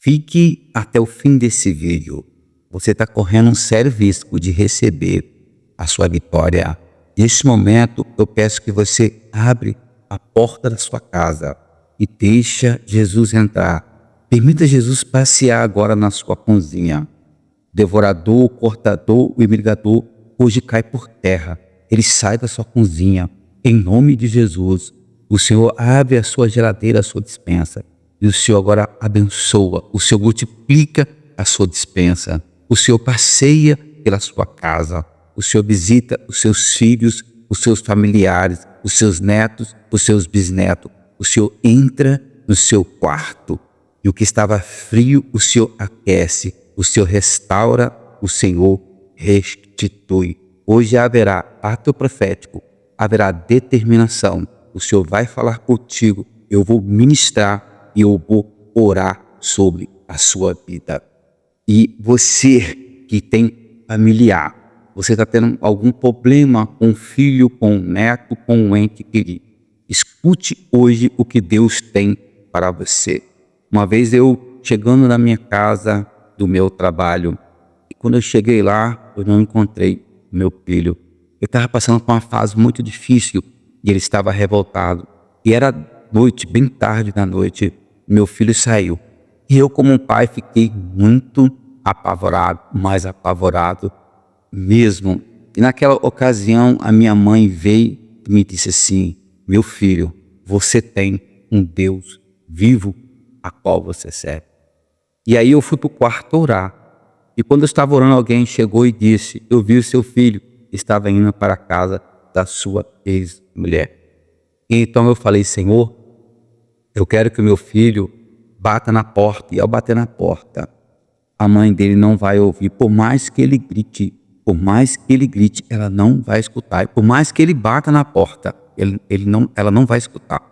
Fique até o fim desse vídeo. Você está correndo um sério risco de receber a sua vitória. Neste momento, eu peço que você abra a porta da sua casa e deixa Jesus entrar. Permita Jesus passear agora na sua cozinha. O devorador, o cortador, o esmigador hoje cai por terra. Ele sai da sua cozinha. Em nome de Jesus, o Senhor abre a sua geladeira, a sua despensa. E o Senhor agora abençoa, o Senhor multiplica a sua despensa. O Senhor passeia pela sua casa. O Senhor visita os seus filhos, os seus familiares, os seus netos, os seus bisnetos. O Senhor entra no seu quarto. E o que estava frio, o Senhor aquece. O Senhor restaura, o Senhor restitui. Hoje haverá ato profético, haverá determinação. O Senhor vai falar contigo. Eu vou ministrar e eu vou orar sobre a sua vida. E você que tem familiar, você está tendo algum problema com um filho, com um neto, com um ente querido, escute hoje o que Deus tem para você. Uma vez eu chegando na minha casa do meu trabalho, e quando eu cheguei lá, eu não encontrei meu filho. Eu estava passando por uma fase muito difícil e ele estava revoltado. E era noite, bem tarde da noite, meu filho saiu. E eu, como um pai, fiquei muito apavorado, mais apavorado mesmo. E naquela ocasião, a minha mãe veio e me disse assim: meu filho, você tem um Deus vivo a qual você serve. E aí eu fui para o quarto orar. E quando eu estava orando, alguém chegou e disse: eu vi o seu filho, estava indo para a casa da sua ex-mulher. Então eu falei: Senhor, eu quero que o meu filho bata na porta. E ao bater na porta, a mãe dele não vai ouvir. Por mais que ele grite, ela não vai escutar. E por mais que ele bata na porta, ela não vai escutar.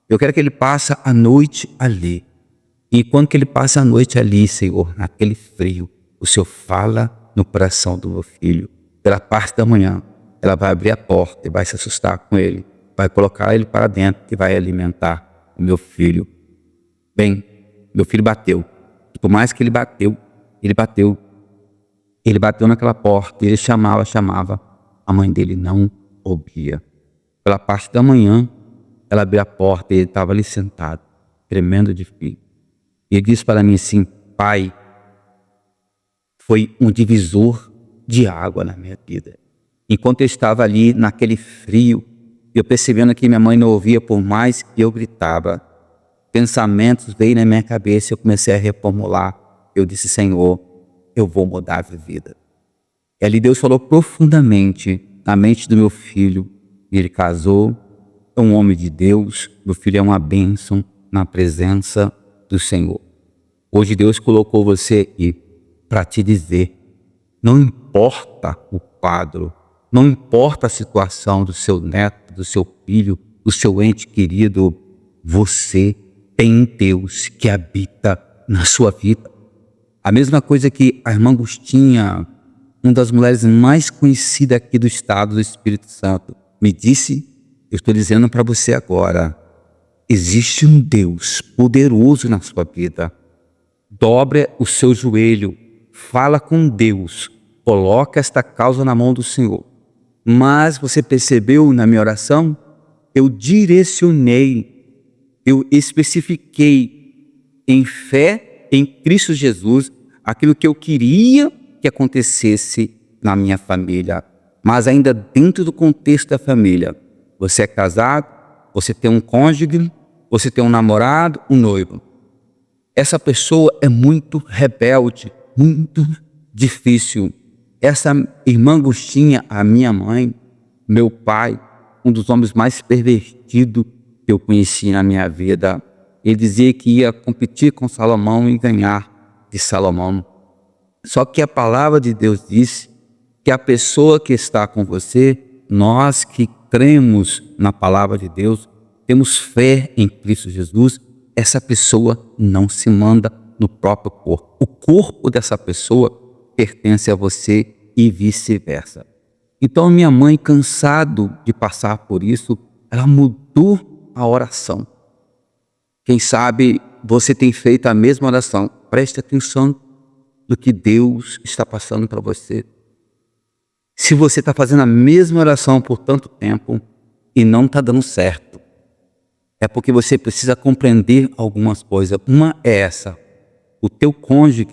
Eu quero que ele passe a noite ali. E enquanto que ele passa a noite ali, Senhor, naquele frio, o Senhor fala no coração do meu filho. Pela parte da manhã, ela vai abrir a porta e vai se assustar com ele. Vai colocar ele para dentro e vai alimentar o meu filho. Bem, meu filho bateu. E por mais que ele bateu. Ele bateu naquela porta e ele chamava. A mãe dele não ouvia. Pela parte da manhã, ela abriu a porta e ele estava ali sentado, tremendo de frio. E ele disse para mim assim: pai, foi um divisor de água na minha vida. Enquanto eu estava ali naquele frio, eu percebendo que minha mãe não ouvia, por mais que eu gritava, pensamentos veio na minha cabeça e eu comecei a reformular. Eu disse: Senhor, eu vou mudar a vida. E ali Deus falou profundamente na mente do meu filho. Ele casou, é um homem de Deus, meu filho é uma bênção na presença do Senhor. Hoje Deus colocou você aqui para te dizer: não importa o quadro, não importa a situação do seu neto, do seu filho, do seu ente querido, você tem um Deus que habita na sua vida. A mesma coisa que a irmã Agostinha, uma das mulheres mais conhecidas aqui do estado do Espírito Santo, me disse, eu estou dizendo para você agora: existe um Deus poderoso na sua vida. Dobre o seu joelho, fala com Deus, coloca esta causa na mão do Senhor. Mas você percebeu na minha oração? Eu direcionei, eu especifiquei em fé em Cristo Jesus aquilo que eu queria que acontecesse na minha família. Mas ainda dentro do contexto da família, você é casado, você tem um cônjuge, você tem um namorado, um noivo. Essa pessoa é muito rebelde, muito difícil. Essa irmã Agostinha, a minha mãe, meu pai, um dos homens mais pervertidos que eu conheci na minha vida, ele dizia que ia competir com Salomão e ganhar de Salomão. Só que a palavra de Deus diz que a pessoa que está com você, nós que cremos na palavra de Deus, temos fé em Cristo Jesus, essa pessoa não se manda no próprio corpo. O corpo dessa pessoa pertence a você e vice-versa. Então minha mãe, cansado de passar por isso, ela mudou a oração. Quem sabe você tem feito a mesma oração. Preste atenção no que Deus está passando para você. Se você está fazendo a mesma oração por tanto tempo e não está dando certo, é porque você precisa compreender algumas coisas. Uma é essa: o teu cônjuge,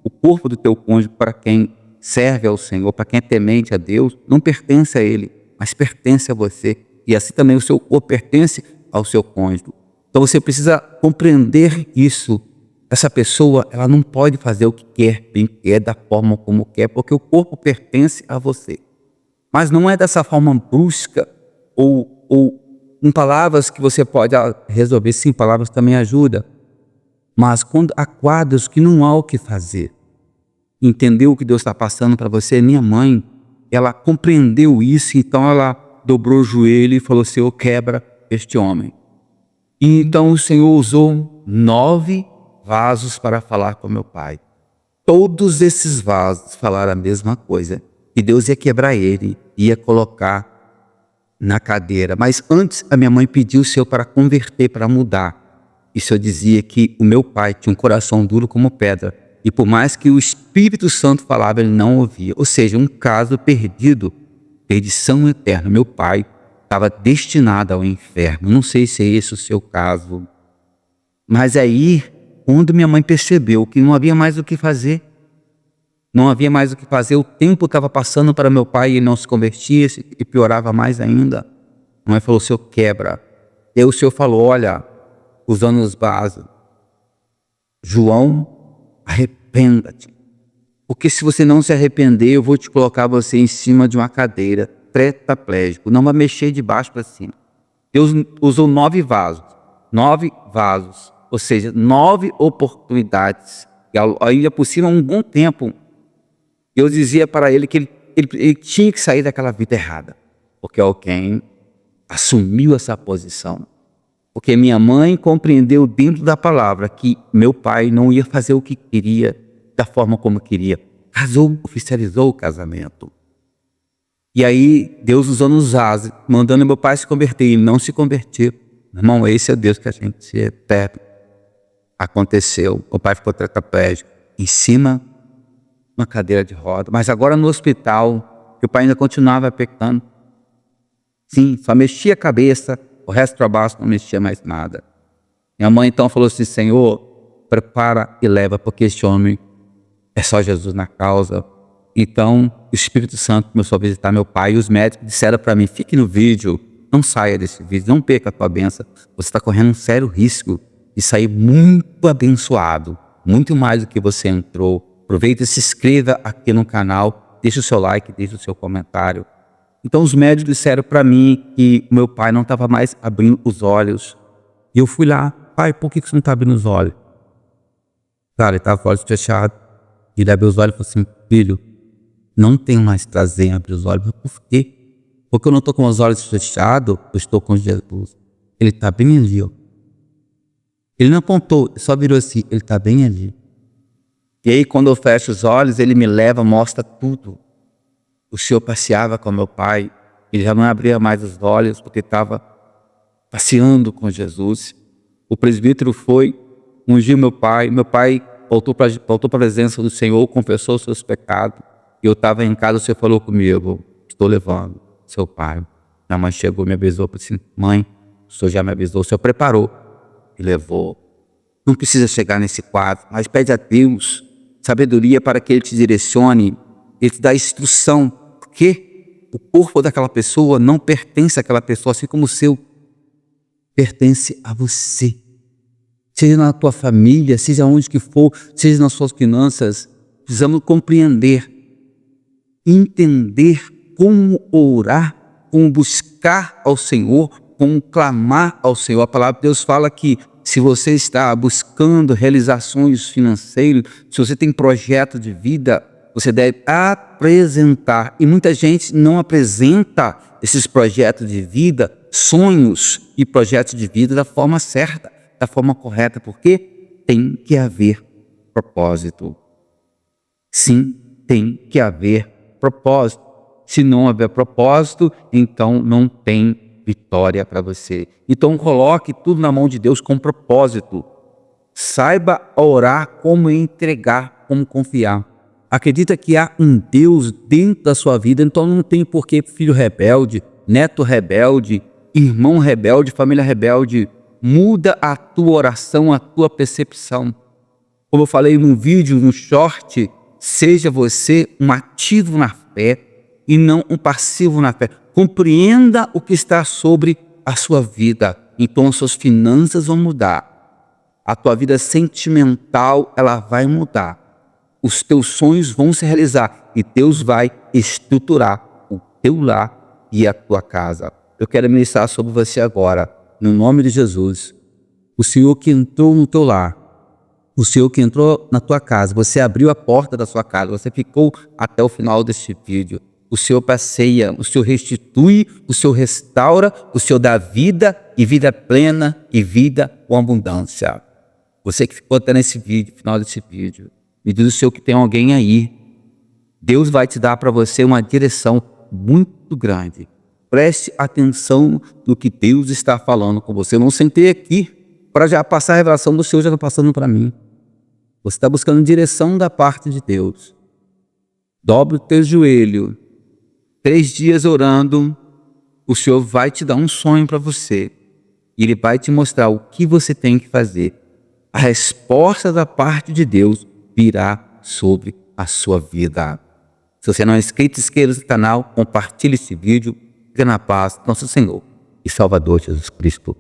o corpo do teu cônjuge, para quem serve ao Senhor, para quem é temente a Deus, não pertence a ele, mas pertence a você. E assim também o seu corpo pertence ao seu cônjuge. Então você precisa compreender isso. Essa pessoa, ela não pode fazer o que quer, bem quer, da forma como quer, porque o corpo pertence a você. Mas não é dessa forma brusca ou em palavras que você pode resolver. Sim, palavras também ajudam. Mas quando há quadros que não há o que fazer, entendeu o que Deus está passando para você? Minha mãe, ela compreendeu isso, então ela dobrou o joelho e falou: Senhor, quebra este homem. E então o Senhor usou 9 vasos para falar com meu pai. Todos esses vasos falaram a mesma coisa, que Deus ia quebrar ele, ia colocar na cadeira. Mas antes a minha mãe pediu o Senhor para converter, para mudar. E o Senhor dizia que o meu pai tinha um coração duro como pedra, e por mais que o Espírito Santo falava, ele não ouvia. Ou seja, um caso perdido, perdição eterna. Meu pai estava destinado ao inferno. Não sei se é esse o seu caso. Mas aí, quando minha mãe percebeu que não havia mais o que fazer, o tempo estava passando para meu pai e ele não se convertia e piorava mais ainda. A mãe falou: Senhor, quebra. E aí o Senhor falou: olha, usando os vasos, João, arrependa-te. Porque se você não se arrepender, eu vou te colocar você em cima de uma cadeira, tetraplégico, não vai mexer de baixo para cima. Deus usou 9 vasos, ou seja, 9 oportunidades. E ainda por cima, um bom tempo, Deus dizia para ele que ele tinha que sair daquela vida errada, porque alguém assumiu essa posição. Porque minha mãe compreendeu dentro da palavra que meu pai não ia fazer o que queria, da forma como queria. Casou, oficializou o casamento. E aí, Deus usando os vasos, mandando meu pai se converter, e não se convertiu. Irmão, esse é Deus que a gente se perde. Aconteceu, o pai ficou tetraplégico, em cima de uma cadeira de roda, mas agora no hospital, que o pai ainda continuava pecando. Sim, só mexia a cabeça, o resto para baixo não mexia mais nada. Minha mãe então falou assim: Senhor, prepara e leva, porque este homem é só Jesus na causa. Então o Espírito Santo começou a visitar meu pai e os médicos disseram para mim: fique no vídeo, não saia desse vídeo, não perca a tua bênção, você está correndo um sério risco de sair muito abençoado, muito mais do que você entrou. Aproveita e se inscreva aqui no canal, deixa o seu like, deixa o seu comentário. Então os médicos disseram para mim que meu pai não estava mais abrindo os olhos. E eu fui lá: pai, por que você não está abrindo os olhos? Cara, ele estava com os olhos fechados. E ele abriu os olhos e falou assim: filho, não tenho mais prazer em abrir os olhos. Por quê? Porque eu não estou com os olhos fechados, eu estou com Jesus. Ele está bem ali, ó. Ele não apontou, só virou assim: ele está bem ali. E aí quando eu fecho os olhos, ele me leva, mostra tudo. O Senhor passeava com meu pai, ele já não abria mais os olhos, porque estava passeando com Jesus. O presbítero foi, ungiu meu pai voltou para a presença do Senhor, confessou os seus pecados. E eu estava em casa, o Senhor falou comigo: estou levando seu pai. Minha mãe chegou, me avisou, disse: mãe, o Senhor já me avisou, o Senhor preparou e levou. Não precisa chegar nesse quadro, mas pede a Deus sabedoria para que Ele te direcione, Ele te dá instrução, porque o corpo daquela pessoa não pertence àquela pessoa, assim como o seu pertence a você. Seja na tua família, seja onde que for, seja nas suas finanças, precisamos compreender, entender como orar, como buscar ao Senhor, como clamar ao Senhor. A palavra de Deus fala que se você está buscando realizar sonhos financeiros, se você tem projeto de vida, você deve apresentar. E muita gente não apresenta esses projetos de vida, sonhos e projetos de vida da forma certa, da forma correta, porque tem que haver propósito. Sim, tem que haver propósito. Se não houver propósito, então não tem vitória para você. Então coloque tudo na mão de Deus com propósito. Saiba orar, como entregar, como confiar. Acredita que há um Deus dentro da sua vida, então não tem por que filho rebelde, neto rebelde, irmão rebelde, família rebelde. Muda a tua oração, a tua percepção. Como eu falei no vídeo, no short, seja você um ativo na fé e não um passivo na fé. Compreenda o que está sobre a sua vida. Então as suas finanças vão mudar. A tua vida sentimental, ela vai mudar. Os teus sonhos vão se realizar e Deus vai estruturar o teu lar e a tua casa. Eu quero ministrar sobre você agora, no nome de Jesus. O Senhor que entrou no teu lar, o Senhor que entrou na tua casa, você abriu a porta da sua casa, você ficou até o final deste vídeo. O Senhor passeia, o Senhor restitui, o Senhor restaura, o Senhor dá vida e vida plena e vida com abundância. Você que ficou até nesse vídeo, final desse vídeo, me diz o Senhor que tem alguém aí. Deus vai te dar para você uma direção muito grande. Preste atenção no que Deus está falando com você. Eu não sentei aqui para já passar a revelação do Senhor, já está passando para mim. Você está buscando direção da parte de Deus. Dobre o teu joelho. 3 dias orando, o Senhor vai te dar um sonho para você. E Ele vai te mostrar o que você tem que fazer. A resposta da parte de Deus virá sobre a sua vida. Se você não é inscrito, inscreva-se no canal, compartilhe esse vídeo. Fica na paz, nosso Senhor e Salvador Jesus Cristo.